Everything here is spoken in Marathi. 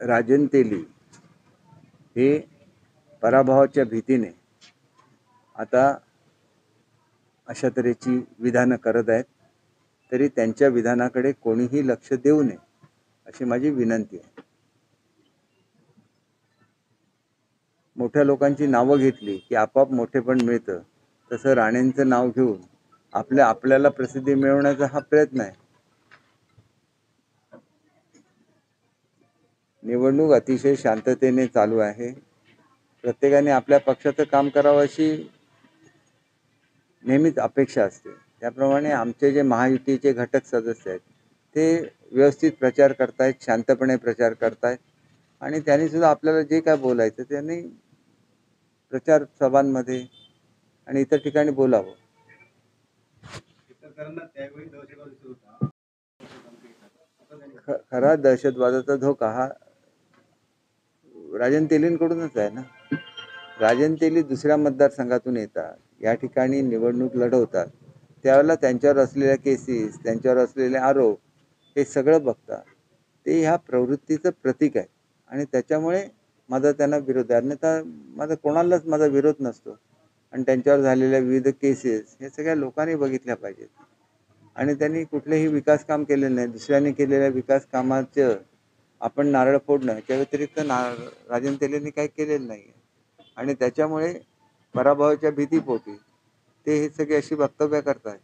राजन तेली हे पराभवाच्या भीतीने आता अशा तऱ्हेची विधानं करत आहेत, तरी त्यांच्या विधानाकडे कोणीही लक्ष देऊ नये अशी माझी विनंती आहे. मोठ्या लोकांची नावं घेतली की आपोआप मोठेपण मिळतं, तसं राणेंचं नाव घेऊन आपल्याला प्रसिद्धी मिळवण्याचा हा प्रयत्न आहे. निवडणूक अतिशय शांततेने चालू आहे. प्रत्येकाने आपल्या पक्षाचं काम करावं अशी नेहमीच अपेक्षा असते. त्याप्रमाणे आमचे जे महायुतीचे घटक सदस्य आहेत ते व्यवस्थित प्रचार करतायत, शांतपणे प्रचार करतायत आणि त्यांनी सुद्धा आपल्याला जे काय बोलायचं त्यांनी प्रचार सभांमध्ये आणि इतर ठिकाणी बोलावं. खरा दहशतवादाचा धोका हा राजन तेलींकडूनच आहे ना. राजन तेली दुसऱ्या मतदारसंघातून येतात, या ठिकाणी निवडणूक लढवतात, त्यावेळेला त्यांच्यावर असलेल्या केसेस, त्यांच्यावर असलेले आरोप हे सगळं बघतात. ते ह्या प्रवृत्तीचं प्रतीक आहे आणि त्याच्यामुळे माझा त्यांना विरोध आहे. अन्यथा माझा कोणालाच माझा विरोध नसतो. आणि त्यांच्यावर झालेल्या विविध केसेस हे सगळ्या लोकांनी बघितल्या पाहिजेत आणि त्यांनी कुठलेही विकास काम केलेलं नाही. दुसऱ्यांनी केलेल्या विकास कामाचं आपण नारळ फोडणं याच्या व्यतिरिक्त राजन तेलींनी काही केलेलं नाही आणि त्याच्यामुळे पराभवाच्या भीतीपोटी ते हे सगळे अशी वक्तव्य करतात.